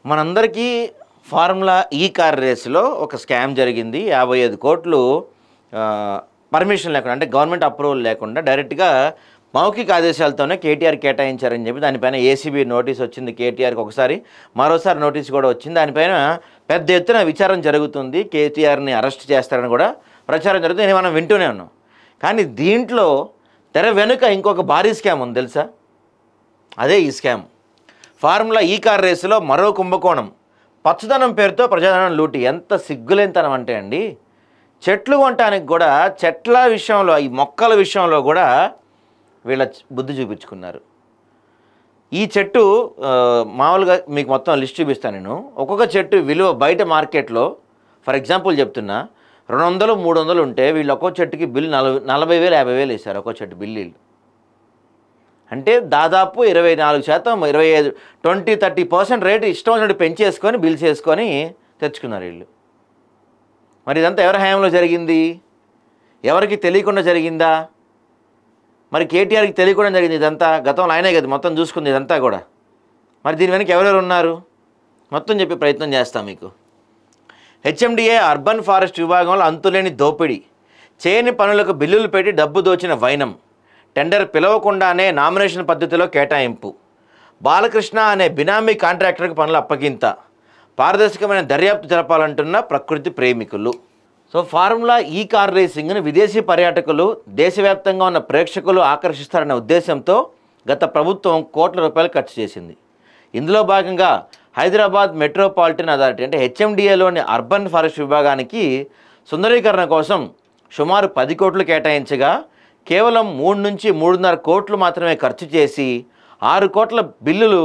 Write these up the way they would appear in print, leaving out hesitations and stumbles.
మనందరికీ ఫార్ములా ఈ కార్ రేసులో ఒక స్కామ్ జరిగింది. 55 కోట్లు పర్మిషన్ లేకుండా, అంటే గవర్నమెంట్ అప్రూవల్ లేకుండా డైరెక్ట్గా మౌఖిక ఆదేశాలతోనే కేటీఆర్ కేటాయించారని చెప్పి దానిపైన ఏసీబీ నోటీస్ వచ్చింది. కేటీఆర్కి ఒకసారి, మరోసారి నోటీస్ కూడా వచ్చింది. దానిపైన పెద్ద ఎత్తున విచారణ జరుగుతుంది. కేటీఆర్ని అరెస్ట్ చేస్తారని కూడా ప్రచారం జరుగుతుంది. మనం వింటూనే ఉన్నాం. కానీ దీంట్లో తెర వెనుక ఇంకొక భారీ స్కామ్ ఉంది తెలుసా? అదే ఈ స్కామ్. ఫార్ములా ఈ కార్ రేసులో మరో కుంభకోణం. పచ్చదనం పేరుతో ప్రజాధనం లూటి. ఎంత సిగ్గులేనితనం అంటే అండి, చెట్లు కొనటానికి కూడా, చెట్ల విషయంలో, ఈ మొక్కల విషయంలో కూడా వీళ్ళ బుద్ధి చూపించుకున్నారు. ఈ చెట్టు మామూలుగా మీకు మొత్తం లిస్ట్ చూపిస్తాను నేను. ఒక్కొక్క చెట్టు విలువ బయట మార్కెట్లో ఫర్ ఎగ్జాంపుల్ చెప్తున్నా 200, 300 ఉంటే వీళ్ళు ఒక్కో చెట్టుకి బిల్లు 40,000, 50,000 వేశారు ఒక్కో చెట్టు బిల్లు. అంటే దాదాపు 24%, 25, 20-30% రేటు ఇష్టం వచ్చినట్టు పెంచేసుకొని బిల్స్ వేసుకొని తెచ్చుకున్నారు వీళ్ళు. మరి ఇదంతా ఎవరి హయాంలో జరిగింది? ఎవరికి తెలియకుండా జరిగిందా? మరి కేటీఆర్కి తెలియకుండా జరిగింది ఇదంతా. గతంలో ఆయనే కదా మొత్తం చూసుకుంది ఇదంతా కూడా. మరి దీని వెనక ఎవరెవరు ఉన్నారు మొత్తం చెప్పే ప్రయత్నం చేస్తాం మీకు. హెచ్ఎండిఏ అర్బన్ ఫారెస్ట్ విభాగంలో అంతులేని దోపిడీ. చేయని పనులకు బిల్లులు పెట్టి డబ్బు దోచిన వైనం. టెండర్ పిలవకుండానే నామినేషన్ పద్ధతిలో కేటాయింపు. బాలకృష్ణ అనే బినామీ కాంట్రాక్టర్కి పనుల అప్పగింత. పారదర్శకమైన దర్యాప్తు జరపాలంటున్న ప్రకృతి ప్రేమికులు. సో ఫార్ములా ఈ కార్ రేసింగ్ను విదేశీ పర్యాటకులు, దేశవ్యాప్తంగా ఉన్న ప్రేక్షకులు ఆకర్షిస్తారనే ఉద్దేశంతో గత ప్రభుత్వం కోట్ల రూపాయలు ఖర్చు చేసింది. ఇందులో భాగంగా హైదరాబాద్ మెట్రోపాలిటన్ అథారిటీ అంటే హెచ్ఎండిఏలోని అర్బన్ ఫారెస్ట్ విభాగానికి సుందరీకరణ కోసం సుమారు 10 కోట్లు కేటాయించగా కేవలం 3 నుంచి 3.5 కోట్లు మాత్రమే ఖర్చు చేసి 6 కోట్ల బిల్లులు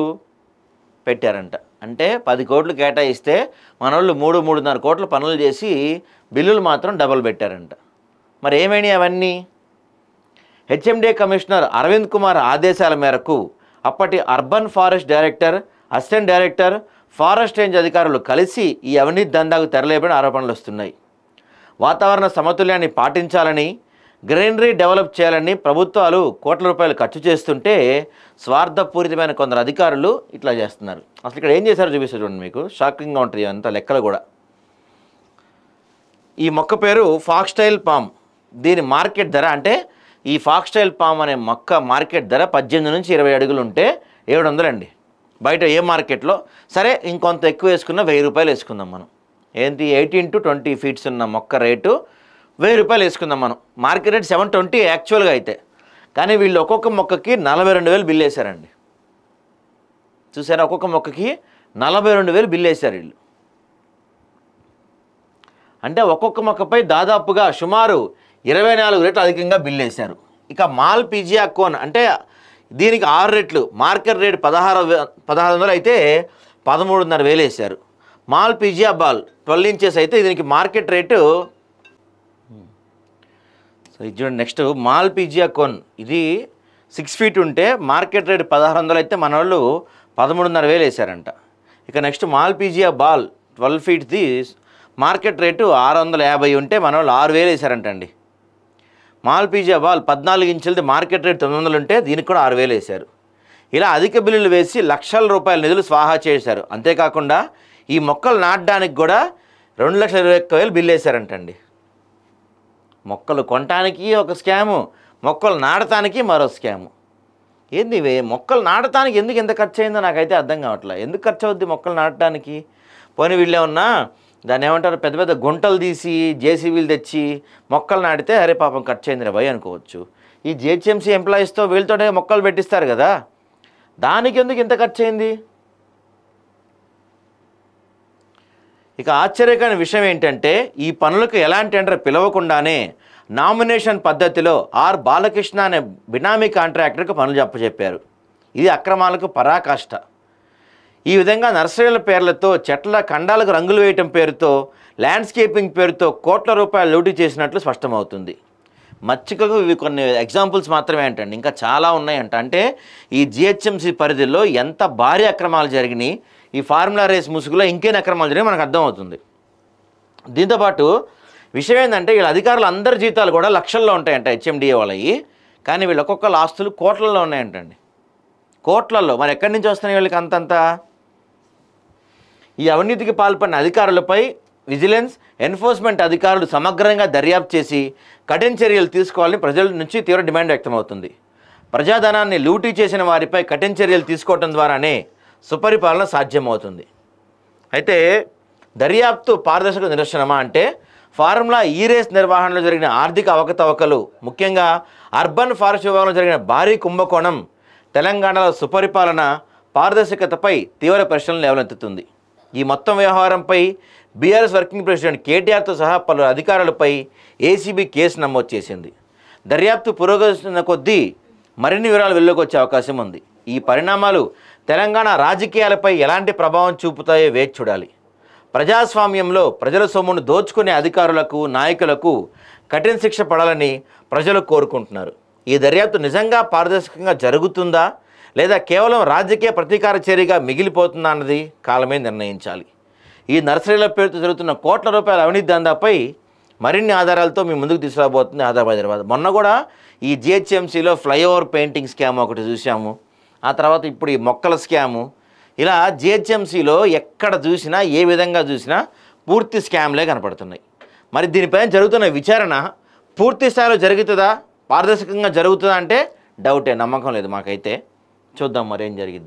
పెట్టారంట. అంటే 10 కోట్లు కేటాయిస్తే మన వాళ్ళు 3-3.5 కోట్ల పనులు చేసి బిల్లులు మాత్రం డబల్ పెట్టారంట. మరి ఏమైనాయి అవన్నీ? హెచ్ఎండిఏ కమిషనర్ అరవింద్ కుమార్ ఆదేశాల మేరకు అప్పటి urban forest director, assistant director, forest range అధికారులు కలిసి ఈ అవినీతి దందాకు తెరలేపని ఆరోపణలు వస్తున్నాయి. వాతావరణ సమతుల్యాన్ని పాటించాలని, గ్రీనరీ డెవలప్ చేయాలని ప్రభుత్వాలు కోట్ల రూపాయలు ఖర్చు చేస్తుంటే స్వార్థపూరితమైన కొందరు అధికారులు ఇట్లా చేస్తున్నారు. అసలు ఇక్కడ ఏం చేశారో చూపిస్తారు చూడండి, మీకు షాకింగ్గా ఉంటుంది అంత లెక్కలు కూడా. ఈ మొక్క పేరు ఫాక్స్టైల్ పామ్. దీని మార్కెట్ ధర, అంటే ఈ ఫాక్స్టైల్ పామ్ అనే మొక్క మార్కెట్ ధర 18 నుంచి 20 అడుగులు ఉంటే 700 అండి. బయట ఏ మార్కెట్లో సరే ఇంకొంత ఎక్కువ వేసుకున్న 1000 రూపాయలు వేసుకుందాం మనం. ఏంటి 18 to 20 ఫీట్స్ ఉన్న మొక్క రేటు 1000 రూపాయలు వేసుకుందాం మనం. మార్కెట్ రేట్ 720 యాక్చువల్గా అయితే. కానీ వీళ్ళు ఒక్కొక్క మొక్కకి 42,000 బిల్ వేశారండి. చూసారా, ఒక్కొక్క మొక్కకి 42,000 బిల్ వేశారు వీళ్ళు. అంటే ఒక్కొక్క మొక్కపై దాదాపుగా సుమారు 24 రెట్లు అధికంగా బిల్ వేశారు. ఇక మాల్ పిజియా కోన్ అంటే దీనికి 6 రెట్లు, మార్కెట్ రేట్ 1600 అయితే 13,500 వేశారు. మాల్ పిజియా బాల్ 12 ఇంచెస్ అయితే దీనికి మార్కెట్ రేటు, సో ఇది చూడండి నెక్స్ట్ మాల్ పిజియా కోన్, ఇది 6 ఫీట్ ఉంటే మార్కెట్ రేట్ 1600 అయితే మన వాళ్ళు 13,500 వేశారంట. ఇక నెక్స్ట్ మాల్ పిజియా బాల్ 12 ఫీట్ది మార్కెట్ రేటు 650 ఉంటే మన వాళ్ళు 6,000 వేశారంటండి. మాల్ పిజియా బాల్ 14 ఇంచులది మార్కెట్ రేట్ 900 ఉంటే దీనికి కూడా 6,000 వేశారు. ఇలా అధిక బిల్లులు వేసి లక్షల రూపాయల నిధులు స్వాహా చేశారు. అంతేకాకుండా ఈ మొక్కలు నాటడానికి కూడా 2,21,000 బిల్లు వేశారంటండి. మొక్కలు కొనటానికి ఒక స్కాము, మొక్కలు నాటడానికి మరో స్కాము. ఏంది ఇవే? మొక్కలు నాటడానికి ఎందుకు ఎంత ఖర్చు అయిందో నాకైతే అర్థం కావట్లేదు. ఎందుకు ఖర్చు అవుద్ది మొక్కలు నాటడానికి? పోనీ వీళ్ళే ఉన్నా దాన్ని ఏమంటారు, పెద్ద పెద్ద గుంటలు తీసి జేసీబీలు తెచ్చి మొక్కలు నాటితే అరే పాపం ఖర్చు అయింది రే భయ్ అనుకోవచ్చు. ఈ జిహెచ్ఎంసీ ఎంప్లాయీస్తో వీళ్ళతోనే మొక్కలు పెట్టిస్తారు కదా, దానికి ఎందుకు ఇంత ఖర్చు అయింది? ఇక ఆశ్చర్యకరమైన విషయం ఏంటంటే ఈ పనులకు ఎలాంటి టెండర్ పిలవకుండానే నామినేషన్ పద్ధతిలో ఆర్ బాలకృష్ణ అనే బినామీ కాంట్రాక్టర్కి పనులు అప్పచెప్పారు. ఇది అక్రమాలకు పరాకాష్ట. ఈ విధంగా నర్సరీల పేర్లతో, చెట్ల ఖండాలకు రంగులు వేయటం పేరుతో, ల్యాండ్స్కేపింగ్ పేరుతో కోట్ల రూపాయలు లూటీ చేసినట్లు స్పష్టమవుతుంది. మచ్చికకు ఇవి కొన్ని ఎగ్జాంపుల్స్ మాత్రమే అంటండి, ఇంకా చాలా ఉన్నాయంట. అంటే ఈ జిహెచ్ఎంసీ పరిధిలో ఎంత భారీ అక్రమాలు జరిగినాయి, ఈ ఫార్ములా రేస్ ముసుగులో ఇంకేం అక్రమాలు జరిగినాయి మనకు అర్థమవుతుంది. దీంతోపాటు విషయం ఏంటంటే వీళ్ళ అధికారులు అందరి జీతాలు కూడా లక్షల్లో ఉంటాయంట హెచ్ఎండిఏ వాళ్ళవి. కానీ వీళ్ళు ఒక్కొక్కళ్ళ ఆస్తులు కోట్లలో ఉన్నాయంటండి, కోట్లలో. మరి ఎక్కడి నుంచి వస్తున్నాయి వీళ్ళకి అంతంతా? ఈ అవినీతికి పాల్పడిన అధికారులపై విజిలెన్స్, ఎన్ఫోర్స్మెంట్ అధికారులు సమగ్రంగా దర్యాప్తు చేసి కఠిన చర్యలు తీసుకోవాలని ప్రజల నుంచి తీవ్ర డిమాండ్ వ్యక్తమవుతుంది. ప్రజాధనాన్ని లూటీ చేసిన వారిపై కఠిన చర్యలు తీసుకోవడం ద్వారానే సుపరిపాలన సాధ్యమవుతుంది. అయితే దర్యాప్తు పారదర్శక నిదర్శనమా అంటే ఫార్ములా ఈ రేస్ నిర్వహణలో జరిగిన ఆర్థిక అవకతవకలు, ముఖ్యంగా అర్బన్ ఫారెస్ట్ విభాగంలో జరిగిన భారీ కుంభకోణం తెలంగాణలో సుపరిపాలన, పారదర్శకతపై తీవ్ర ప్రశ్నలు లేవనెత్తుతుంది. ఈ మొత్తం వ్యవహారంపై బీఆర్ఎస్ వర్కింగ్ ప్రెసిడెంట్ కేటీఆర్తో సహా పలు అధికారులపై ఏసీబీ కేసు నమోదు చేసింది. దర్యాప్తు పురోగమిస్తున్న కొద్దీ మరిన్ని వివరాలు వెలుగులోకి వచ్చే అవకాశం ఉంది. ఈ పరిణామాలు తెలంగాణ రాజకీయాలపై ఎలాంటి ప్రభావం చూపుతాయో వేచి చూడాలి. ప్రజాస్వామ్యంలో ప్రజల సొమ్మును దోచుకునే అధికారులకు, నాయకులకు కఠిన శిక్ష పడాలని ప్రజలు కోరుకుంటున్నారు. ఈ దర్యాప్తు నిజంగా పారదర్శకంగా జరుగుతుందా లేదా కేవలం రాజకీయ ప్రతీకార చర్యగా మిగిలిపోతుందా అన్నది కాలమే నిర్ణయించాలి. ఈ నర్సరీల పేరుతో జరుగుతున్న కోట్ల రూపాయల అవినీతి దందాపై మరిన్ని ఆధారాలతో మీ ముందుకు తీసుకురాబోతుంది హైదరాబాద్. మొన్న కూడా ఈ జిహెచ్ఎంసీలో ఫ్లైఓవర్ పెయింటింగ్ స్కామ్ ఒకటి చూసాము. ఆ తర్వాత ఇప్పుడు ఈ మొక్కల స్కాము. ఇలా జిహెచ్ఎంసీలో ఎక్కడ చూసినా, ఏ విధంగా చూసినా పూర్తి స్కామ్లే కనపడుతున్నాయి. మరి దీనిపైన జరుగుతున్న విచారణ పూర్తి స్థాయిలో జరుగుతుందా, పారదర్శకంగా జరుగుతుందా అంటే డౌటే, నమ్మకం లేదు మాకైతే. చూద్దాం మరి ఏం జరిగింది.